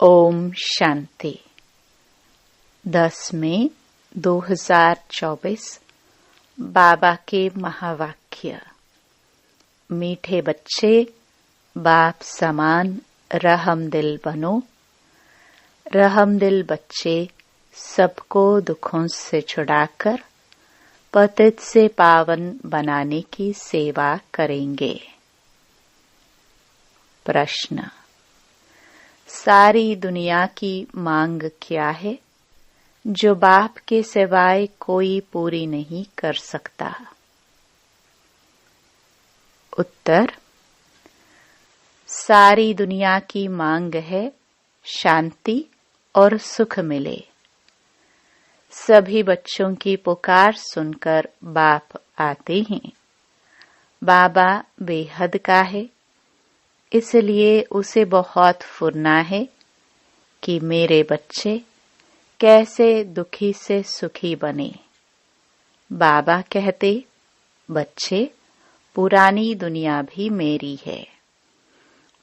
ओम शांति। 10 मई 2024 बाबा के महावाक्य। मीठे बच्चे, बाप समान रहम दिल बनो। रहम दिल बच्चे सबको दुखों से छुड़ाकर पतित से पावन बनाने की सेवा करेंगे। प्रश्न: सारी दुनिया की मांग क्या है जो बाप के सिवाय कोई पूरी नहीं कर सकता? उत्तर: सारी दुनिया की मांग है शांति और सुख मिले। सभी बच्चों की पुकार सुनकर बाप आते हैं। बाबा बेहद का है, इसलिए उसे बहुत फुरना है कि मेरे बच्चे कैसे दुखी से सुखी बने। बाबा कहते, बच्चे, पुरानी दुनिया भी मेरी है,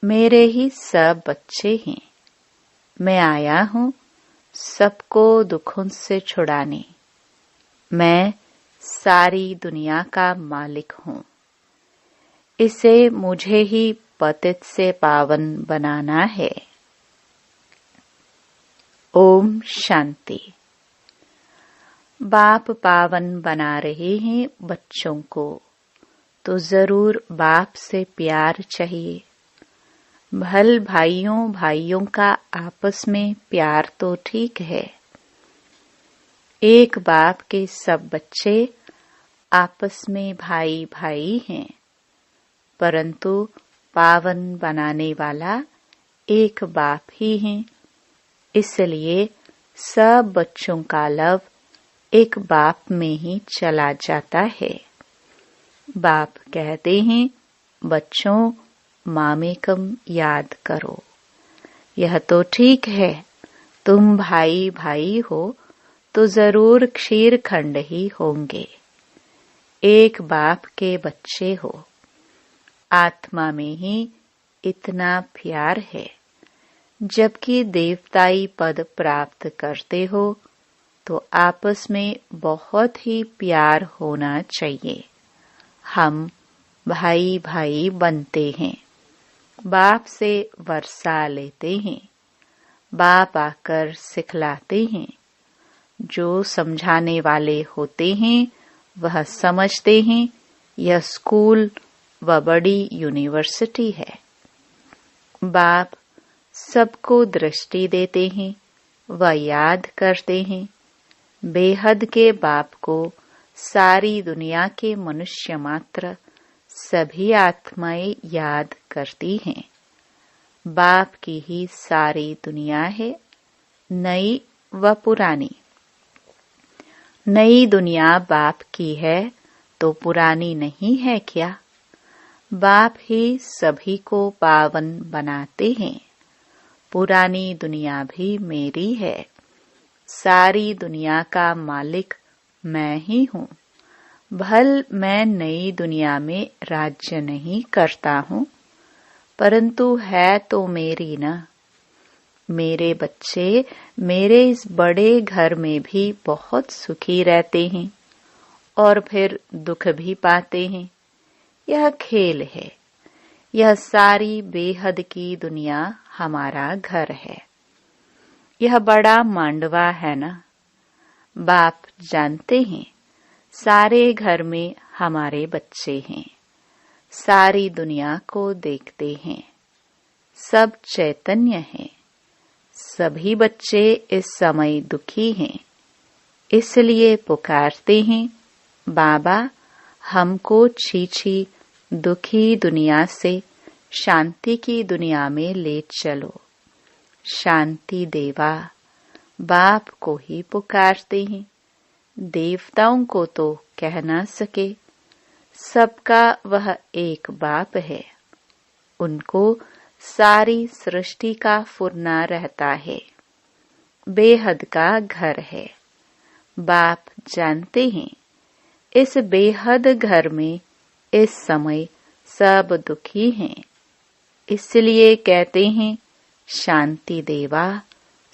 मेरे ही सब बच्चे हैं। मैं आया हूँ सबको दुखों से छुड़ाने। मैं सारी दुनिया का मालिक हूँ। इसे मुझे ही पतित से पावन बनाना है। ओम शांति। बाप पावन बना रहे हैं बच्चों को, तो जरूर बाप से प्यार चाहिए। भल भाइयों भाइयों का आपस में प्यार तो ठीक है। एक बाप के सब बच्चे आपस में भाई भाई हैं, परंतु पावन बनाने वाला एक बाप ही है। इसलिए सब बच्चों का लव एक बाप में ही चला जाता है। बाप कहते हैं, बच्चों, मामेकम याद करो। यह तो ठीक है, तुम भाई भाई हो तो जरूर क्षीर खंड ही होंगे। एक बाप के बच्चे हो। आत्मा में ही इतना प्यार है। जबकि देवताई पद प्राप्त करते हो तो आपस में बहुत ही प्यार होना चाहिए। हम भाई भाई बनते हैं, बाप से वर्षा लेते हैं। बाप आकर सिखलाते हैं। जो समझाने वाले होते हैं वह समझते हैं यह स्कूल व बड़ी यूनिवर्सिटी है। बाप सबको दृष्टि देते हैं व याद करते हैं। बेहद के बाप को सारी दुनिया के मनुष्य मात्र सभी आत्माएं याद करती हैं। बाप की ही सारी दुनिया है, नई व पुरानी। नई दुनिया बाप की है तो पुरानी नहीं है क्या? बाप ही सभी को पावन बनाते हैं। पुरानी दुनिया भी मेरी है। सारी दुनिया का मालिक मैं ही हूँ। भल मैं नई दुनिया में राज्य नहीं करता हूँ, परंतु है तो मेरी न। मेरे बच्चे मेरे इस बड़े घर में भी बहुत सुखी रहते हैं और फिर दुख भी पाते हैं। यह खेल है। यह सारी बेहद की दुनिया हमारा घर है। यह बड़ा मांडवा है ना। बाप जानते हैं सारे घर में हमारे बच्चे हैं। सारी दुनिया को देखते हैं। सब चैतन्य हैं। सभी बच्चे इस समय दुखी हैं। इसलिए पुकारते हैं, बाबा हमको छी दुखी दुनिया से शांति की दुनिया में ले चलो। शांति देवा बाप को ही पुकारते हैं। देवताओं को तो कह ना सके। सबका वह एक बाप है। उनको सारी सृष्टि का फुरना रहता है। बेहद का घर है। बाप जानते हैं इस बेहद घर में इस समय सब दुखी हैं। इसलिए कहते हैं शांति देवा,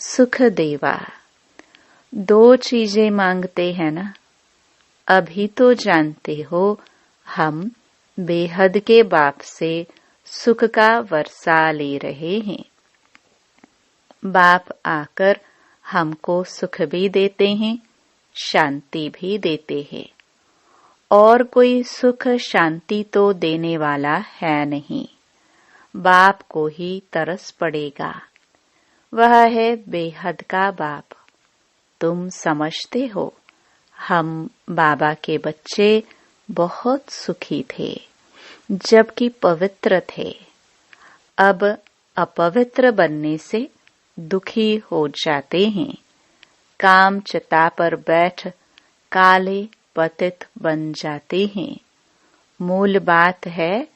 सुख देवा। दो चीजें मांगते हैं ना। अभी तो जानते हो हम बेहद के बाप से सुख का वर्षा ले रहे हैं। बाप आकर हमको सुख भी देते हैं, शांति भी देते हैं। और कोई सुख शांति तो देने वाला है नहीं। बाप को ही तरस पड़ेगा। वह है बेहद का बाप। तुम समझते हो हम बाबा के बच्चे बहुत सुखी थे, जबकि पवित्र थे। अब अपवित्र बनने से दुखी हो जाते हैं। काम चिता पर बैठ काले पतित बन जाते हैं। मूल बात है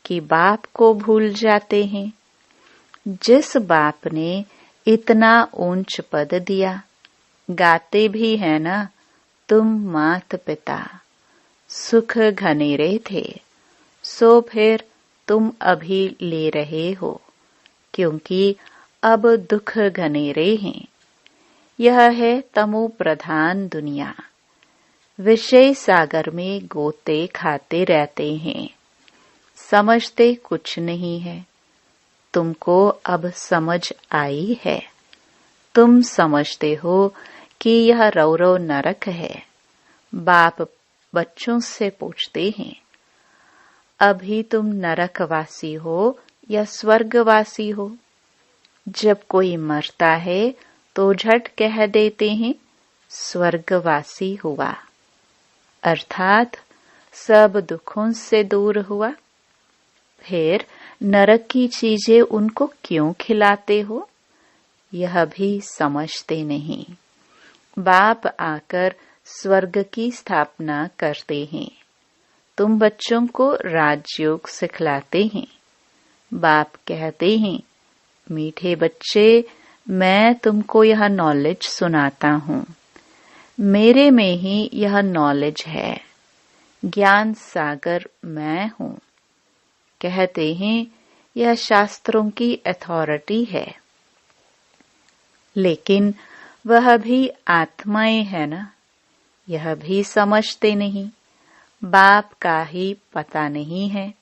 कि बाप को भूल जाते हैं। जिस बाप ने इतना ऊंच पद दिया, गाते भी है ना, तुम मात पिता सुख घनेरे थे, सो फिर तुम अभी ले रहे हो, क्योंकि अब दुख घनेरे हैं। यह है तमो प्रधान दुनिया। विषय सागर में गोते खाते रहते हैं, समझते कुछ नहीं है। तुमको अब समझ आई है। तुम समझते हो कि यह रौरव नरक है। बाप बच्चों से पूछते हैं, अभी तुम नरकवासी हो या स्वर्गवासी हो? जब कोई मरता है तो झट कह देते हैं स्वर्गवासी हुआ, अर्थात सब दुखों से दूर हुआ। फिर नरक की चीजें उनको क्यों खिलाते हो, यह भी समझते नहीं। बाप आकर स्वर्ग की स्थापना करते हैं। तुम बच्चों को राजयोग सिखलाते हैं। बाप कहते हैं, मीठे बच्चे, मैं तुमको यह नॉलेज सुनाता हूँ। मेरे में ही यह नॉलेज है। ज्ञान सागर मैं हूँ। कहते हैं यह शास्त्रों की अथॉरिटी है, लेकिन वह भी आत्माएं है ना। यह भी समझते नहीं। बाप का ही पता नहीं है।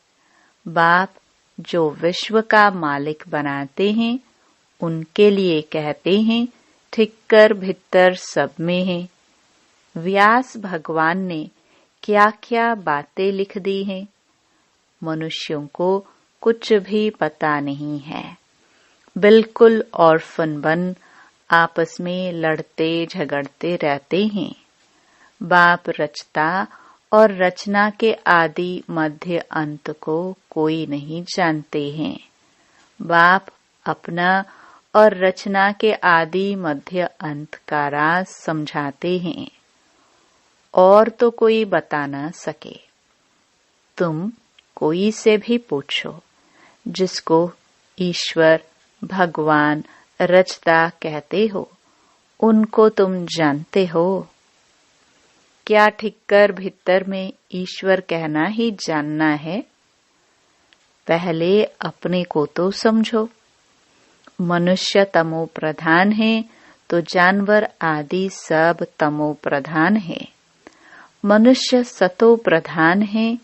बाप जो विश्व का मालिक बनाते हैं, उनके लिए कहते हैं ठिक्कर भित्तर सब में है। व्यास भगवान ने क्या क्या बातें लिख दी हैं, मनुष्यों को कुछ भी पता नहीं है। बिल्कुल ऑर्फन बन आपस में लड़ते झगड़ते रहते हैं। बाप रचता और रचना के आदि मध्य अंत को कोई नहीं जानते हैं। बाप अपना और रचना के आदि मध्य अंत का राज समझाते हैं, और तो कोई बता न सके। तुम कोई से भी पूछो, जिसको ईश्वर भगवान रचता कहते हो, उनको तुम जानते हो? क्या ठिक्कर भीतर में ईश्वर कहना ही जानना है? पहले अपने को तो समझो। मनुष्य तमो प्रधान है तो जानवर आदि सब तमो प्रधान है। मनुष्य सतो प्रधान है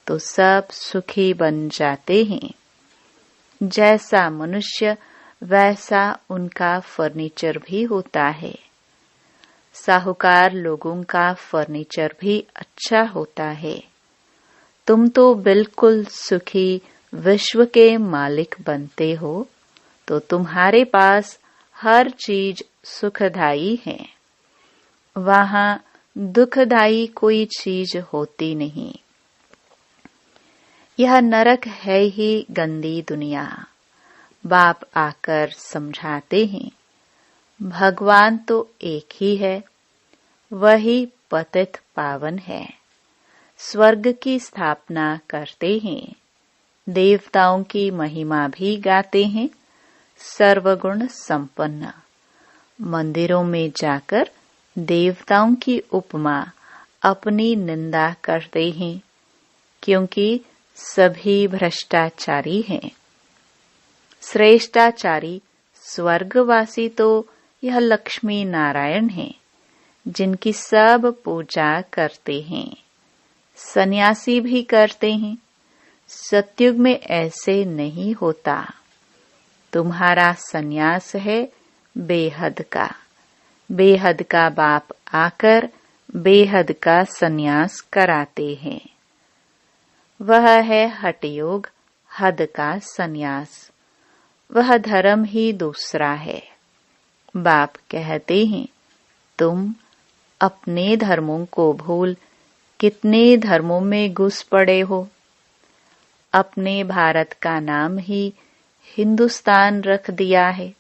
तो सब सुखी बन जाते हैं। जैसा मनुष्य वैसा उनका फर्नीचर भी होता है। साहूकार लोगों का फर्नीचर भी अच्छा होता है। तुम तो बिल्कुल सुखी विश्व के मालिक बनते हो, तो तुम्हारे पास हर चीज सुखदायी है। वहां दुखदायी कोई चीज होती नहीं। यह नरक है ही गंदी दुनिया। बाप आकर समझाते हैं, भगवान तो एक ही है, वही पतित पावन है। स्वर्ग की स्थापना करते हैं। देवताओं की महिमा भी गाते हैं, सर्वगुण संपन्न। मंदिरों में जाकर देवताओं की उपमा अपनी निंदा करते हैं, क्योंकि सभी भ्रष्टाचारी हैं। श्रेष्ठाचारी स्वर्गवासी तो यह लक्ष्मी नारायण हैं, जिनकी सब पूजा करते हैं, सन्यासी भी करते हैं। सतयुग में ऐसे नहीं होता। तुम्हारा सन्यास है बेहद का। बेहद का बाप आकर बेहद का सन्यास कराते हैं। वह है हठयोग, हद का सन्यास। वह धर्म ही दूसरा है। बाप कहते हैं, तुम अपने धर्मों को भूल कितने धर्मों में घुस पड़े हो। अपने भारत का नाम ही हिंदुस्तान रख दिया है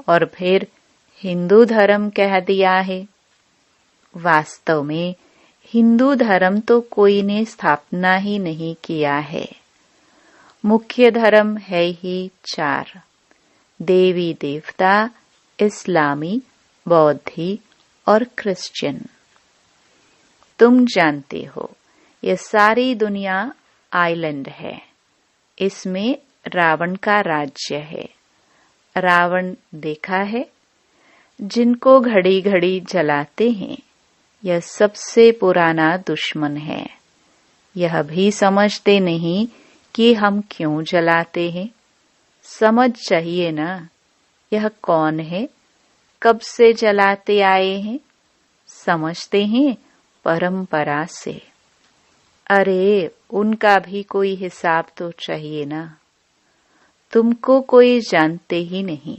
और फिर हिंदू धर्म कह दिया है। वास्तव में हिंदू धर्म तो कोई ने स्थापना ही नहीं किया है। मुख्य धर्म है ही 4, देवी देवता, इस्लामी, बौद्धी और क्रिश्चियन। तुम जानते हो ये सारी दुनिया आइलैंड है। इसमें रावण का राज्य है। रावण देखा है? जिनको घड़ी घड़ी जलाते हैं, यह सबसे पुराना दुश्मन है। यह भी समझते नहीं कि हम क्यों जलाते हैं। समझ चाहिए ना, यह कौन है, कब से जलाते आए हैं। समझते हैं परंपरा से। अरे उनका भी कोई हिसाब तो चाहिए ना। तुमको कोई जानते ही नहीं।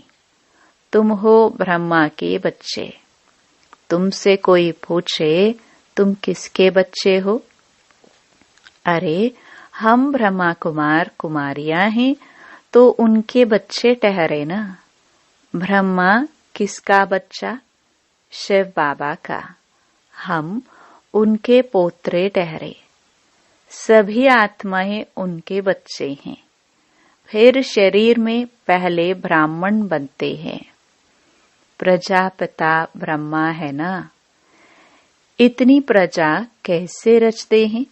तुम हो ब्रह्मा के बच्चे। तुमसे कोई पूछे तुम किसके बच्चे हो? अरे हम ब्रह्मा कुमार कुमारियां हैं तो उनके बच्चे ठहरे ना। ब्रह्मा किसका बच्चा? शिव बाबा का। हम उनके पोत्रे ठहरे। सभी आत्माएं उनके बच्चे हैं। फिर शरीर में पहले ब्राह्मण बनते हैं। प्रजापिता ब्रह्मा है ना। इतनी प्रजा कैसे रचते हैं,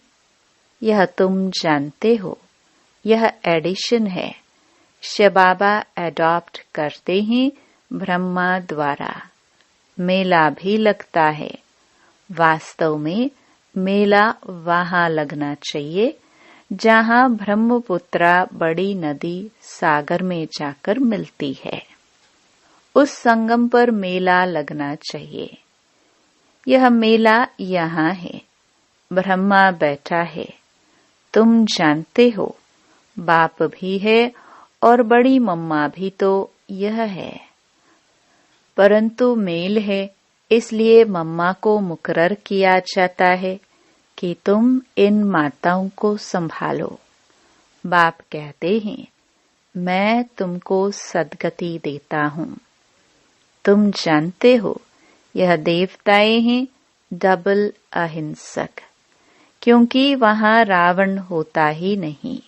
यह तुम जानते हो। यह एडिशन है। शिव बाबा एडॉप्ट करते हैं ब्रह्मा द्वारा। मेला भी लगता है। वास्तव में मेला वहां लगना चाहिए जहां ब्रह्मपुत्रा बड़ी नदी सागर में जाकर मिलती है। उस संगम पर मेला लगना चाहिए। यह मेला यहाँ है। ब्रह्मा बैठा है। तुम जानते हो बाप भी है और बड़ी मम्मा भी तो यह है। परंतु मेल है, इसलिए मम्मा को मुकर्रर किया जाता है कि तुम इन माताओं को संभालो। बाप कहते हैं, मैं तुमको सद्गति देता हूँ। तुम जानते हो यह देवताएं हैं डबल अहिंसक, क्योंकि वहां रावण होता ही नहीं।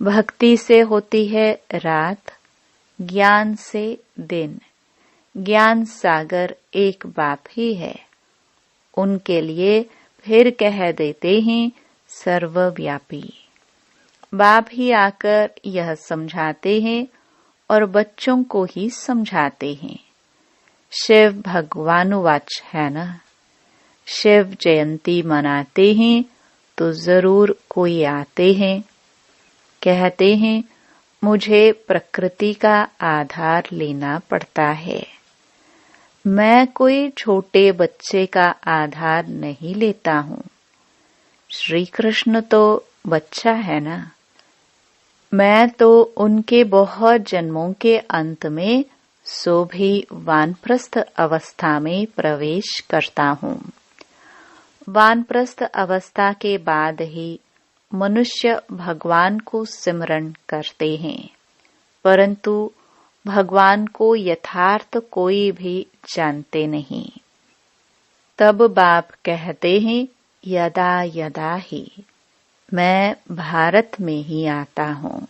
भक्ति से होती है रात, ज्ञान से दिन। ज्ञान सागर एक बाप ही है। उनके लिए फिर कह देते हैं सर्वव्यापी। बाप ही आकर यह समझाते हैं और बच्चों को ही समझाते हैं। शिव भगवानुवाच है ना। शिव जयंती मनाते हैं तो जरूर कोई आते हैं। कहते हैं मुझे प्रकृति का आधार लेना पड़ता है। मैं कोई छोटे बच्चे का आधार नहीं लेता हूँ। श्री कृष्ण तो बच्चा है ना। मैं तो उनके बहुत जन्मों के अंत में सो भी वानप्रस्थ अवस्था में प्रवेश करता हूँ। वानप्रस्थ अवस्था के बाद ही मनुष्य भगवान को सिमरन करते हैं, परंतु भगवान को यथार्थ कोई भी जानते नहीं। तब बाप कहते हैं यदा यदा ही। मैं भारत में ही आता हूँ।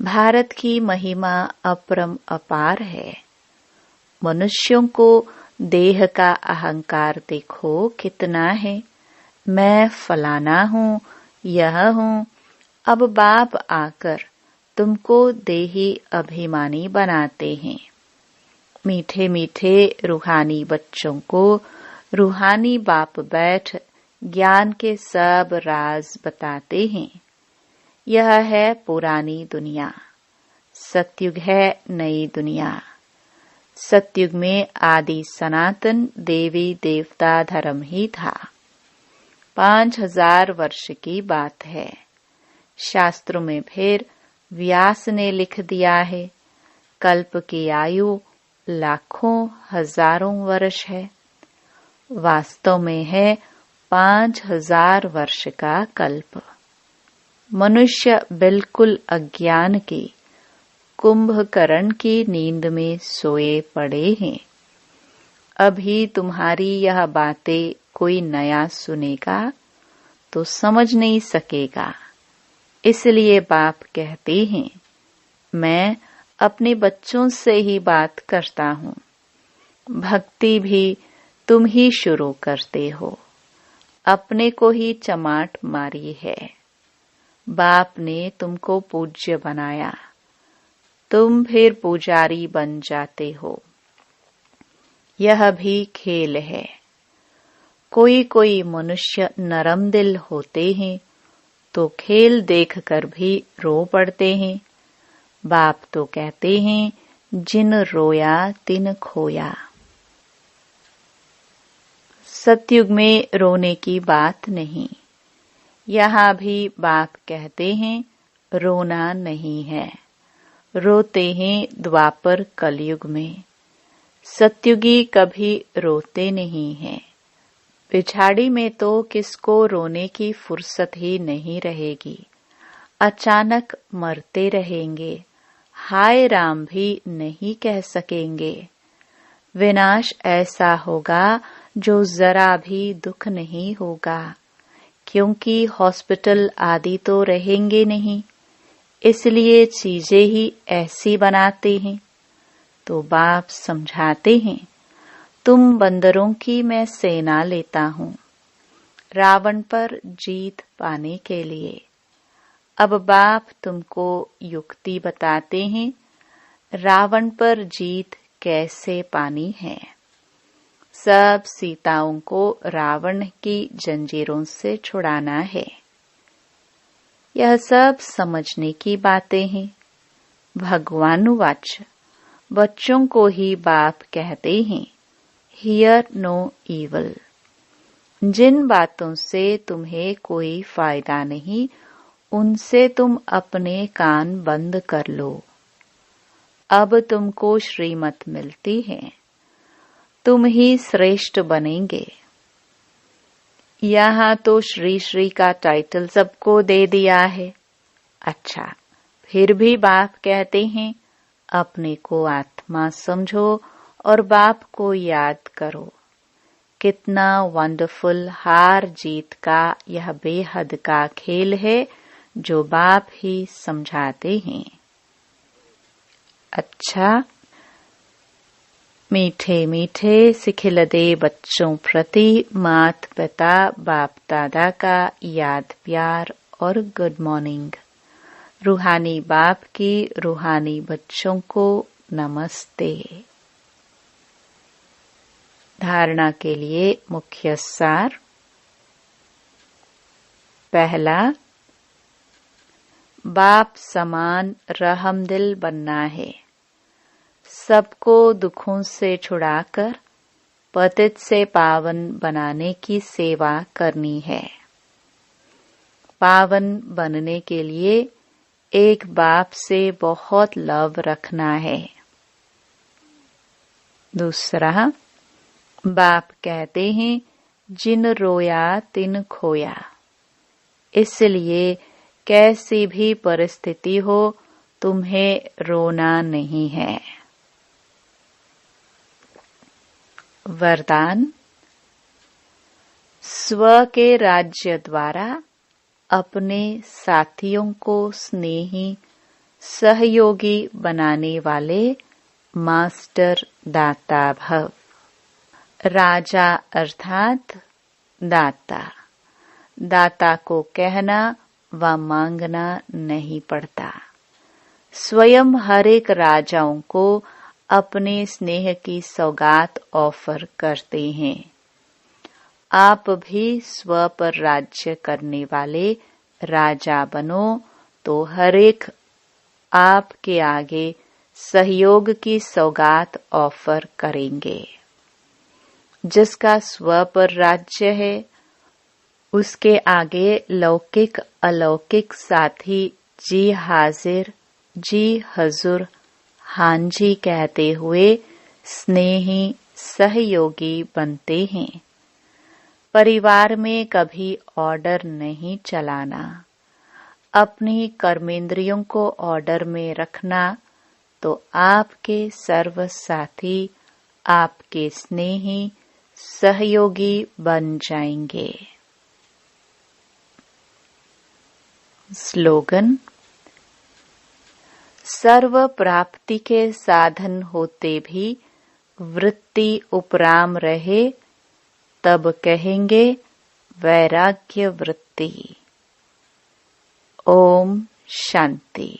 भारत की महिमा अपरम अपार है। मनुष्यों को देह का अहंकार देखो कितना है। मैं फलाना हूँ, यह हूँ। अब बाप आकर तुमको देही अभिमानी बनाते हैं। मीठे मीठे रूहानी बच्चों को रूहानी बाप बैठ ज्ञान के सब राज बताते हैं। यह है पुरानी दुनिया, सतयुग है नई दुनिया। सतयुग में आदि सनातन देवी देवता धर्म ही था। 5000 वर्ष की बात है। शास्त्रों में फिर व्यास ने लिख दिया है, कल्प की आयु लाखों हजारों वर्ष है। वास्तव में है 5000 वर्ष का कल्प। मनुष्य बिल्कुल अज्ञान की कुंभकर्ण की नींद में सोए पड़े हैं। अभी तुम्हारी यह बातें कोई नया सुनेगा तो समझ नहीं सकेगा। इसलिए बाप कहते हैं, मैं अपने बच्चों से ही बात करता हूँ। भक्ति भी तुम ही शुरू करते हो, अपने को ही चमाट मारी है। बाप ने तुमको पूज्य बनाया, तुम फिर पुजारी बन जाते हो। यह भी खेल है। कोई कोई मनुष्य नरम दिल होते हैं तो खेल देखकर भी रो पड़ते हैं। बाप तो कहते हैं, जिन रोया तिन खोया। सतयुग में रोने की बात नहीं। यहाँ भी बाप कहते हैं, रोना नहीं है। रोते हैं द्वापर कलयुग में। सतयुगी कभी रोते नहीं हैं। पिछाड़ी में तो किसको रोने की फुर्सत ही नहीं रहेगी। अचानक मरते रहेंगे, हाय राम भी नहीं कह सकेंगे। विनाश ऐसा होगा जो जरा भी दुख नहीं होगा, क्योंकि हॉस्पिटल आदि तो रहेंगे नहीं। इसलिए चीजें ही ऐसी बनाते हैं। तो बाप समझाते हैं, तुम बंदरों की मैं सेना लेता हूँ, रावण पर जीत पाने के लिए। अब बाप तुमको युक्ति बताते हैं, रावण पर जीत कैसे पानी है। सब सीताओं को रावण की जंजीरों से छुड़ाना है। यह सब समझने की बातें हैं। भगवानुवाच, बच्चों को ही बाप कहते हैं, हियर नो ईवल। जिन बातों से तुम्हें कोई फायदा नहीं, उनसे तुम अपने कान बंद कर लो। अब तुमको श्रीमत मिलती है, तुम ही श्रेष्ठ बनेंगे। यहाँ तो श्री श्री का टाइटल सबको दे दिया है। अच्छा, फिर भी बाप कहते हैं, अपने को आत्मा समझो और बाप को याद करो। कितना वंडरफुल हार जीत का यह बेहद का खेल है जो बाप ही समझाते हैं। अच्छा, मीठे मीठे सिखिलदे बच्चों प्रति मात पिता बाप दादा का याद प्यार और गुड मॉर्निंग। रूहानी बाप की रूहानी बच्चों को नमस्ते। धारणा के लिए मुख्य सार। पहला, बाप समान रहमदिल बनना है। सबको दुखों से छुड़ाकर पतित से पावन बनाने की सेवा करनी है। पावन बनने के लिए एक बाप से बहुत लव रखना है। दूसरा, बाप कहते हैं, जिन रोया तिन खोया। इसलिए कैसी भी परिस्थिति हो, तुम्हें रोना नहीं है। वरदान। स्व के राज्य द्वारा अपने साथियों को स्नेही सहयोगी बनाने वाले मास्टर दाता भव। राजा अर्थात दाता। दाता को कहना व मांगना नहीं पड़ता। स्वयं हर एक राजाओं को अपने स्नेह की सौगात ऑफर करते हैं। आप भी स्व पर राज्य करने वाले राजा बनो तो हर एक आपके आगे सहयोग की सौगात ऑफर करेंगे। जिसका स्व पर राज्य है उसके आगे लौकिक अलौकिक साथी जी हाजिर, जी हजूर, हाँ जी कहते हुए स्नेही सहयोगी बनते हैं। परिवार में कभी ऑर्डर नहीं चलाना, अपनी कर्मेंद्रियों को ऑर्डर में रखना तो आपके सर्व साथी आपके स्नेही सहयोगी बन जाएंगे। स्लोगन: सर्व प्राप्ति के साधन होते भी वृत्ति उपराम रहे तब कहेंगे वैराग्य वृत्ति। ओम शांति।